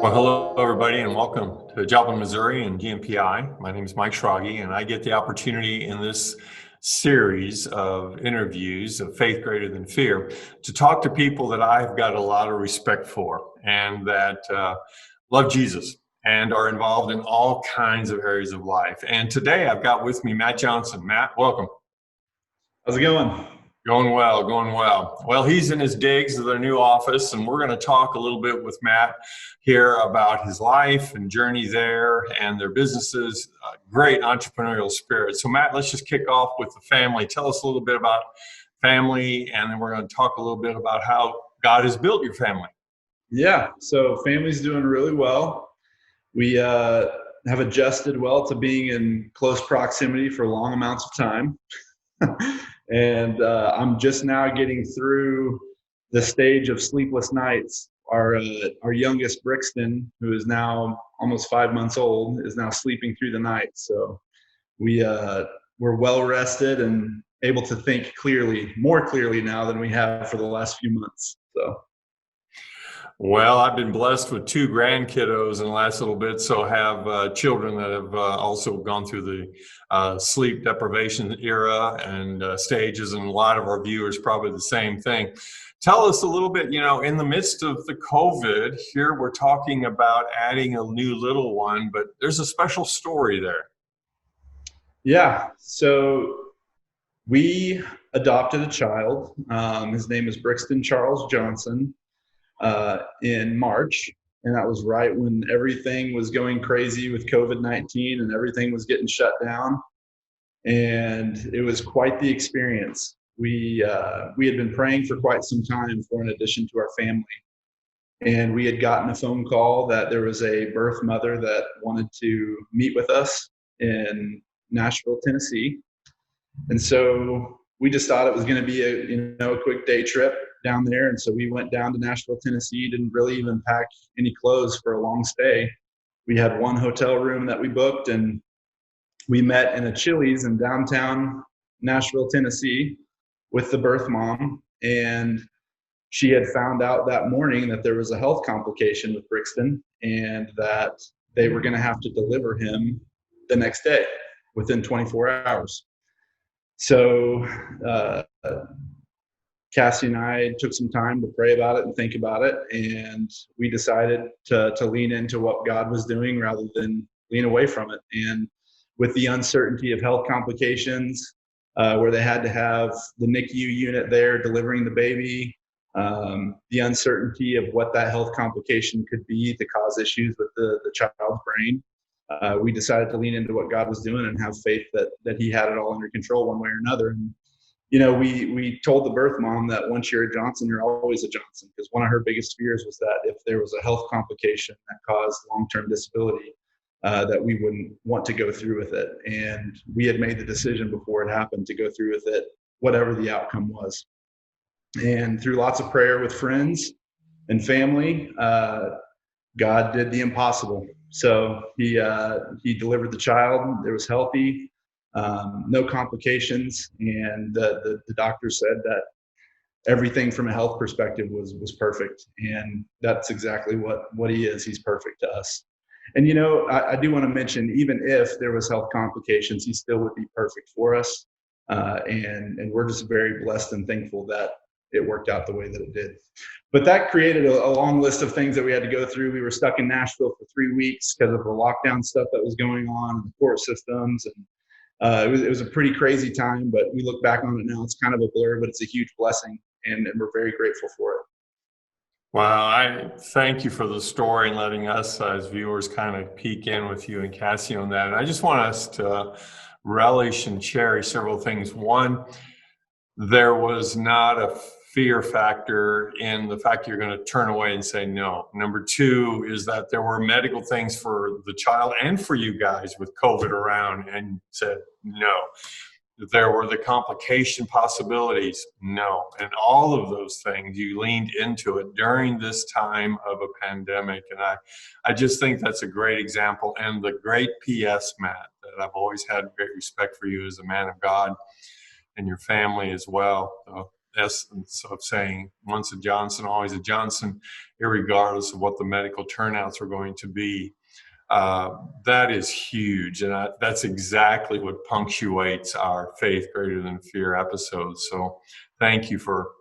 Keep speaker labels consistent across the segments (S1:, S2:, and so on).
S1: Well, hello, everybody, and welcome to Joplin, Missouri and GNPI. My name is Mike Schrage, and I get the opportunity in this series of interviews of Faith Greater Than Fear to talk to people that I've got a lot of respect for and that love Jesus and are involved in all kinds of areas of life. And today I've got with me Matt Johnson. Matt, welcome.
S2: How's it going?
S1: Going well, going well. Well, he's in his digs of their new office, and we're going to talk a little bit with Matt here about his life and journey there and their businesses. Great entrepreneurial spirit. So, Matt, let's just kick off with the family. Tell us a little bit about family, and then we're going to talk a little bit about how God has built your family.
S2: Yeah, so family's doing really well. We have adjusted well to being in close proximity for long amounts of time. And I'm just now getting through the stage of sleepless nights. Our youngest Brixton, who is now almost 5 months old, is now sleeping through the night. So we're well rested and able to think clearly, more clearly now than we have for the last few months. So.
S1: Well, I've been blessed with two grandkiddos in the last little bit, so have children that have also gone through the sleep deprivation era and stages, and a lot of our viewers probably the same thing. Tell us a little bit, in the midst of the COVID, here we're talking about adding a new little one, but there's a special story there.
S2: Yeah, so we adopted a child. His name is Brixton Charles Johnson. In March, and that was right when everything was going crazy with COVID-19 and everything was getting shut down. And it was quite the experience. We had been praying for quite some time for an addition to our family. And we had gotten a phone call that there was a birth mother that wanted to meet with us in Nashville, Tennessee. And so we just thought it was going to be a quick day trip down there. And so we went down to Nashville, Tennessee, didn't really even pack any clothes for a long stay. We had one hotel room that we booked, and we met in a Chili's in downtown Nashville, Tennessee with the birth mom. And she had found out that morning that there was a health complication with Brixton and that they were going to have to deliver him the next day within 24 hours. So Cassie and I took some time to pray about it and think about it, and we decided to lean into what God was doing rather than lean away from it. And with the uncertainty of health complications, where they had to have the NICU unit there delivering the baby, the uncertainty of what that health complication could be to cause issues with the child's brain, we decided to lean into what God was doing and have faith that He had it all under control one way or another. And we told the birth mom that once you're a Johnson, you're always a Johnson, because one of her biggest fears was that if there was a health complication that caused long-term disability, that we wouldn't want to go through with it. And we had made the decision before it happened to go through with it, whatever the outcome was. And through lots of prayer with friends and family, God did the impossible. So he delivered the child. It was healthy. No complications, and the doctor said that everything from a health perspective was perfect, and that's exactly what he is. He's perfect to us. And I do want to mention, even if there was health complications, he still would be perfect for us, and we're just very blessed and thankful that it worked out the way that it did. But that created a long list of things that we had to go through. We were stuck in Nashville for 3 weeks because of the lockdown stuff that was going on in the court systems, and it was a pretty crazy time, but we look back on it now, it's kind of a blur, but it's a huge blessing, and we're very grateful for it.
S1: Wow, I thank you for the story and letting us as viewers kind of peek in with you and Cassie on that. And I just want us to relish and cherish several things. One, there was not a fear factor in the fact you're going to turn away and say no. Number two is that there were medical things for the child and for you guys with COVID around, and said no. There were the complication possibilities, no. And all of those things, you leaned into it during this time of a pandemic. And I just think that's a great example, and the great PS, Matt, that I've always had great respect for you as a man of God and your family as well. So essence of saying once a Johnson, always a Johnson, irregardless of what the medical turnouts are going to be. That is huge. And that's exactly what punctuates our faith greater than fear episodes. So thank you for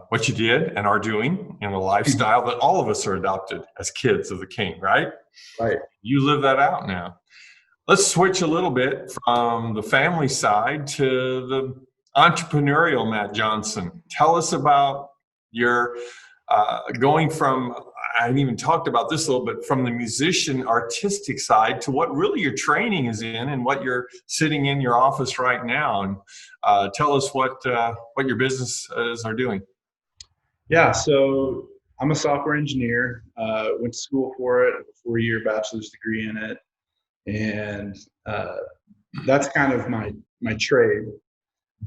S1: what you did and are doing in a lifestyle that all of us are adopted as kids of the King, right?
S2: Right.
S1: You live that out now. Let's switch a little bit from the family side to the entrepreneurial Matt Johnson. Tell us about your going from, I haven't even talked about this a little bit, from the musician artistic side to what really your training is in and what you're sitting in your office right now. And tell us what your businesses are doing.
S2: Yeah, so I'm a software engineer. Went to school for it, a 4-year bachelor's degree in it, and that's kind of my trade.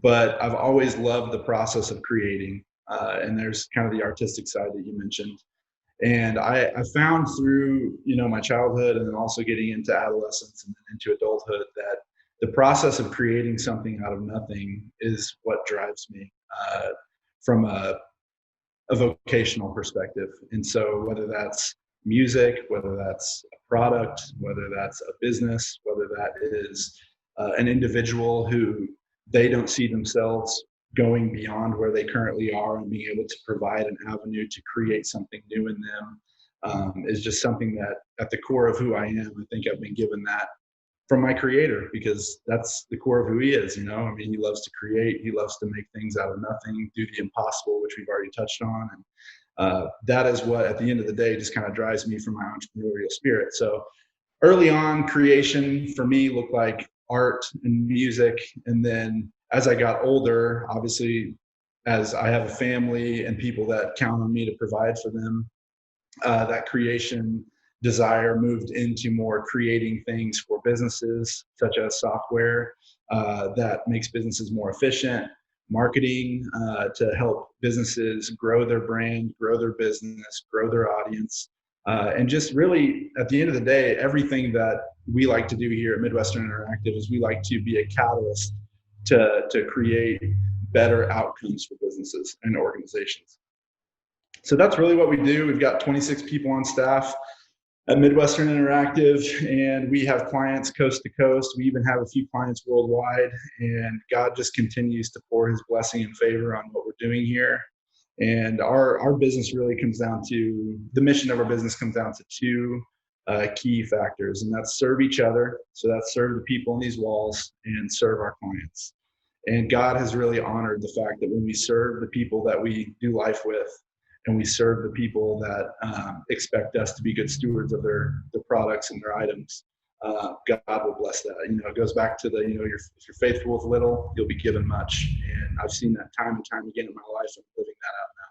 S2: But I've always loved the process of creating, and there's kind of the artistic side that you mentioned. And I found through my childhood and then also getting into adolescence and then into adulthood that the process of creating something out of nothing is what drives me from a vocational perspective. And so whether that's music, whether that's a product, whether that's a business, whether that is an individual who they don't see themselves going beyond where they currently are and being able to provide an avenue to create something new in them is just something that at the core of who I am, I think I've been given that from my creator, because that's the core of who he is. I mean, he loves to create, he loves to make things out of nothing, do the impossible, which we've already touched on. And that is what, at the end of the day, just kind of drives me from my entrepreneurial spirit. So early on, creation for me looked like art and music. And then as I got older, obviously, as I have a family and people that count on me to provide for them, that creation desire moved into more creating things for businesses, such as software that makes businesses more efficient, marketing to help businesses grow their brand, grow their business, grow their audience. And just really, at the end of the day, everything that we like to do here at Midwestern Interactive is we like to be a catalyst to create better outcomes for businesses and organizations. So that's really what we do. We've got 26 people on staff at Midwestern Interactive, and we have clients coast to coast. We even have a few clients worldwide, and God just continues to pour his blessing and favor on what we're doing here. And our business really comes down to, the mission of our business comes down to two key factors, and that's serve each other. So that's serve the people in these walls and serve our clients. And God has really honored the fact that when we serve the people that we do life with, and we serve the people that expect us to be good stewards of their products and their items, God will bless that. It goes back to if you're faithful with little, you'll be given much. And I've seen that time and time again in my life. I'm living that out now.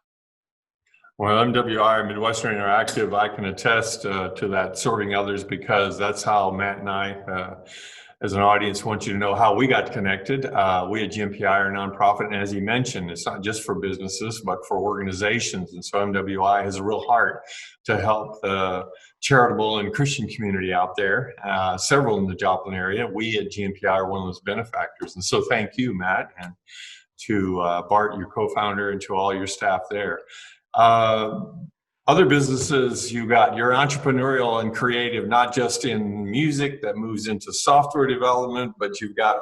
S1: Well, MWI, Midwestern Interactive, I can attest to that, serving others, because that's how Matt and I, as an audience, want you to know how we got connected. We at GNPI are a nonprofit, and as he mentioned, it's not just for businesses, but for organizations. And so MWI has a real heart to help the charitable and Christian community out there, several in the Joplin area. We at GNPI are one of those benefactors. And so thank you, Matt, and to Bart, your co-founder, and to all your staff there. Other businesses, you're entrepreneurial and creative, not just in music that moves into software development, but you've got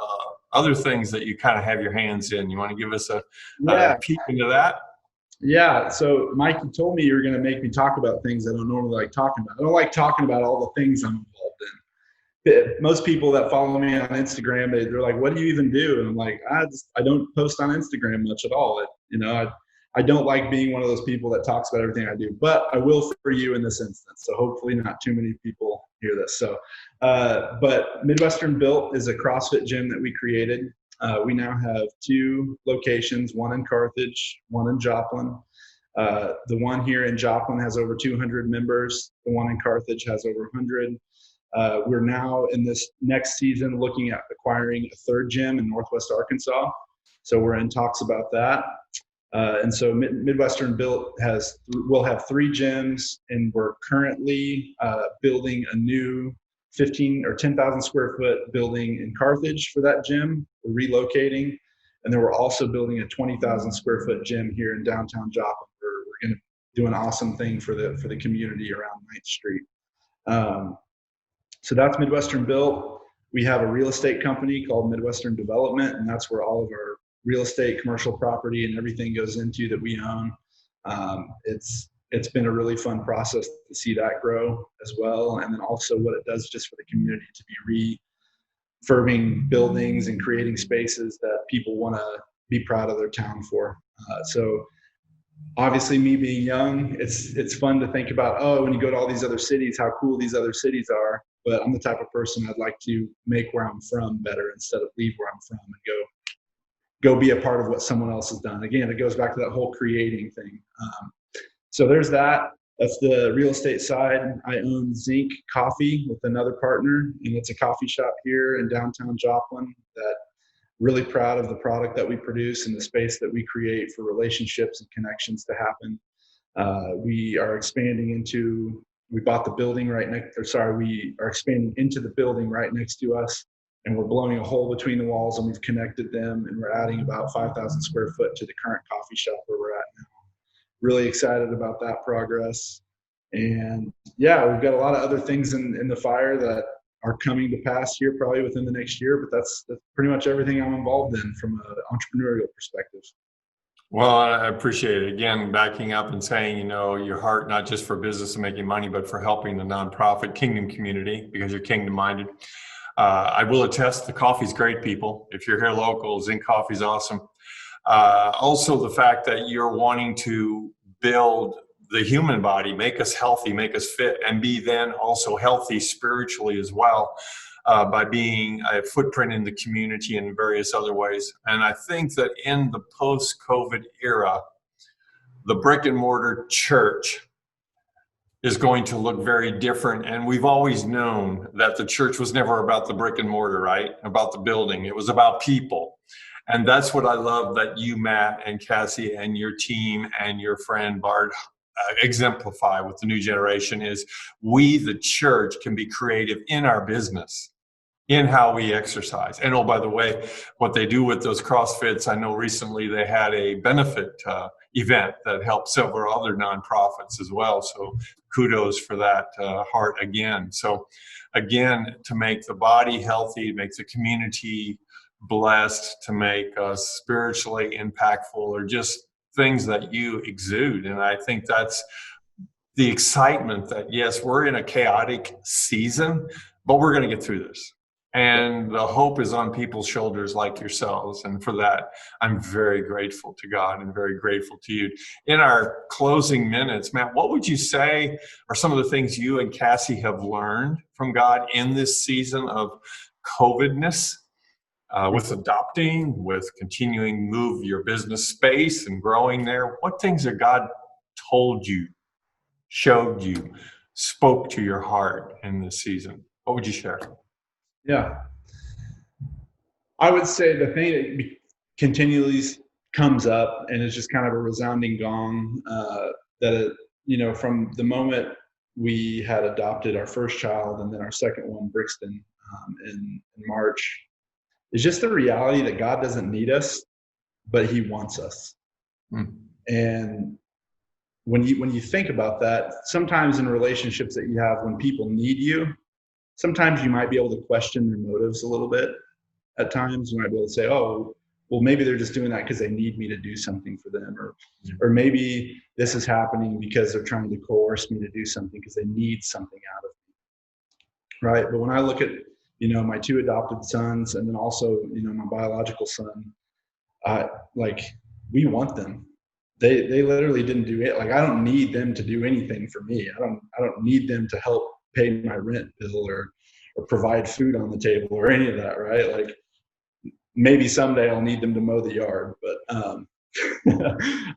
S1: other things that you kind of have your hands in. You want to give us a peek into that?
S2: Yeah. So Mike, you told me you were going to make me talk about things I don't normally like talking about. I don't like talking about all the things I'm involved in. Most people that follow me on Instagram, they're like, what do you even do? And I'm like, I don't post on Instagram much at all. I don't like being one of those people that talks about everything I do, but I will for you in this instance. So hopefully not too many people hear this. So, but Midwestern Built is a CrossFit gym that we created. We now have 2 locations, one in Carthage, one in Joplin. The one here in Joplin has over 200 members. The one in Carthage has over 100. We're now in this next season looking at acquiring a 3rd gym in Northwest Arkansas. So we're in talks about that. And so Midwestern Built will have 3 gyms, and we're currently building a new 15 or 10,000 square foot building in Carthage for that gym. We're relocating, And then we're also building a 20,000 square foot gym here in downtown Joplin. We're going to do an awesome thing for the community around 9th Street. So that's Midwestern Built. We have a real estate company called Midwestern Development, and that's where all of our real estate, commercial property, and everything goes into that we own. It's been a really fun process to see that grow as well, and then also what it does just for the community to be refurbing buildings and creating spaces that people want to be proud of their town for. So obviously, me being young, it's fun to think about, oh, when you go to all these other cities, how cool these other cities are. But I'm the type of person I'd like to make where I'm from better instead of leave where I'm from and go be a part of what someone else has done. Again, it goes back to that whole creating thing. So there's that. That's the real estate side. I own Zinc Coffee with another partner, and it's a coffee shop here in downtown Joplin that really proud of the product that we produce and the space that we create for relationships and connections to happen. We are expanding into, we bought the building right next, or sorry, we are expanding into the building right next to us, and we're blowing a hole between the walls, and we've connected them, and we're adding about 5,000 square foot to the current coffee shop where we're at now. Really excited about that progress. And yeah, we've got a lot of other things in the fire that are coming to pass here probably within the next year, but that's pretty much everything I'm involved in from an entrepreneurial perspective.
S1: Well, I appreciate it. Again, backing up and saying, your heart, not just for business and making money, but for helping the nonprofit kingdom community because you're kingdom minded. I will attest the coffee's great, people. If you're here local, Zinc Coffee's awesome. Also, the fact that you're wanting to build the human body, make us healthy, make us fit, and be then also healthy spiritually as well by being a footprint in the community in various other ways. And I think that in the post-COVID era, the brick and mortar church is going to look very different. And we've always known that the church was never about the brick and mortar, right? About the building. It was about people. And that's what I love that you, Matt, and Cassie, and your team, and your friend Bart exemplify with the new generation is we, the church, can be creative in our business, in how we exercise. And oh, by the way, what they do with those CrossFits, I know recently they had a benefit event that helped several other nonprofits as well. So kudos for that heart again. So again, to make the body healthy, make the community blessed, to make us spiritually impactful, or just things that you exude. And I think that's the excitement that, yes, we're in a chaotic season, but we're going to get through this. And the hope is on people's shoulders like yourselves. And for that, I'm very grateful to God and very grateful to you. In our closing minutes, Matt, what would you say are some of the things you and Cassie have learned from God in this season of COVIDness? With adopting, with continuing move your business space and growing there, what things have God told you, showed you, spoke to your heart in this season? What would you share?
S2: Yeah. I would say the thing that continually comes up, and it's just kind of a resounding gong, from the moment we had adopted our first child and then our second one, Brixton, in March, is just the reality that God doesn't need us, but He wants us. And when you think about that, sometimes in relationships that you have, when people need you, sometimes you might be able to question their motives a little bit. At times, you might be able to say, "Oh, well, maybe they're just doing that because they need me to do something for them, or maybe this is happening because they're trying to coerce me to do something because they need something out of me." Right? But when I look at my two adopted sons, and then also, my biological son, we want them. They literally didn't do it. Like, I don't need them to do anything for me. I don't need them to help pay my rent bill or provide food on the table or any of that, right? Like, maybe someday I'll need them to mow the yard, but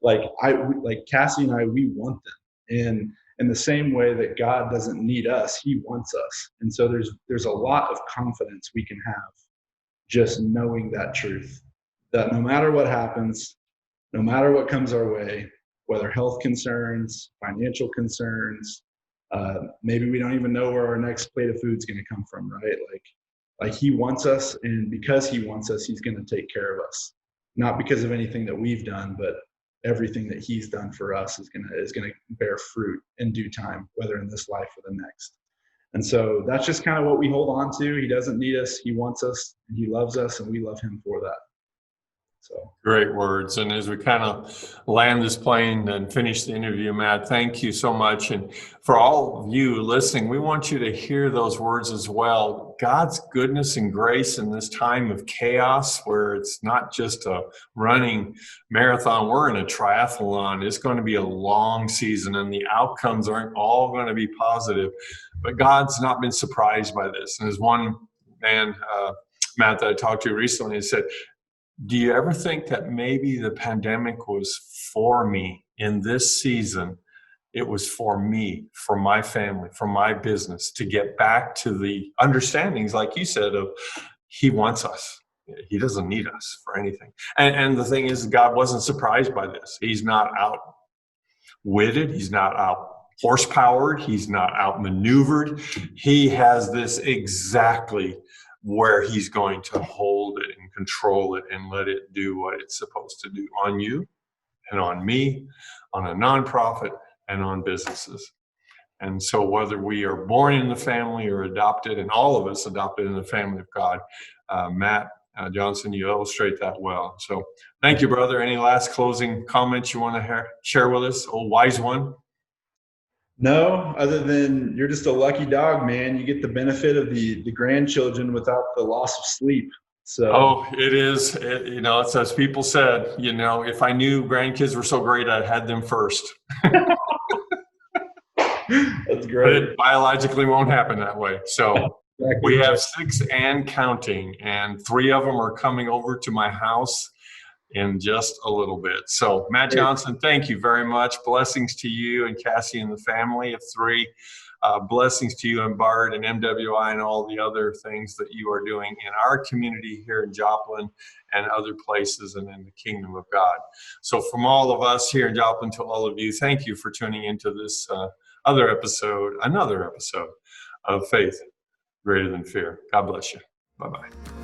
S2: like Cassie and I, we want them. And in the same way that God doesn't need us, He wants us. And so there's a lot of confidence we can have just knowing that truth, that no matter what happens, no matter what comes our way, whether health concerns, financial concerns, maybe we don't even know where our next plate of food is going to come from, right? Like He wants us, and because He wants us, He's going to take care of us. not because of anything that we've done, but everything that he's done for us is gonna bear fruit in due time, whether in this life or the next. And so that's just kind of what we hold on to. He doesn't need us. He wants us, and he loves us, and we love him for that. So
S1: Great words. And as we kind of land this plane and finish the interview, Matt, thank you so much. And for all of you listening, we want you to hear those words as well. God's goodness and grace in this time of chaos, where it's not just a running marathon, we're in a triathlon. It's going to be a long season, and the outcomes aren't all going to be positive. But God's not been surprised by this. And as one man, Matt, that I talked to recently, said, do you ever think that maybe the pandemic was for me in this season? It was for me, for my family, for my business, to get back to the understandings, like you said, of he wants us. He doesn't need us for anything. And the thing is, God wasn't surprised by this. He's not outwitted. He's not out horsepowered. He's not outmaneuvered. He has this exactly where he's going to hold it and control it and let it do what it's supposed to do on you and on me, on a nonprofit, and on businesses. And so whether we are born in the family or adopted, and all of us adopted in the family of God, Matt Johnson, you illustrate that well. So thank you, brother. Any last closing comments you want to share with us, old wise one?
S2: no, other than you're just a lucky dog, man. You get the benefit of the grandchildren without the loss of sleep. So
S1: Oh, it is. It's as people said, if I knew grandkids were so great, I'd had them first.
S2: that's
S1: But
S2: great.
S1: it biologically won't happen that way. So
S2: Exactly.
S1: we have 6 and counting, and 3 of them are coming over to my house in just a little bit. So Matt Johnson, thank you very much. Blessings to you and Cassie and the family of 3. Blessings to you and Bart and MWI and all the other things that you are doing in our community here in Joplin and other places and in the kingdom of God. So from all of us here in Joplin to all of you, thank you for tuning into this another episode of Faith Greater Than Fear. God bless you. Bye-bye.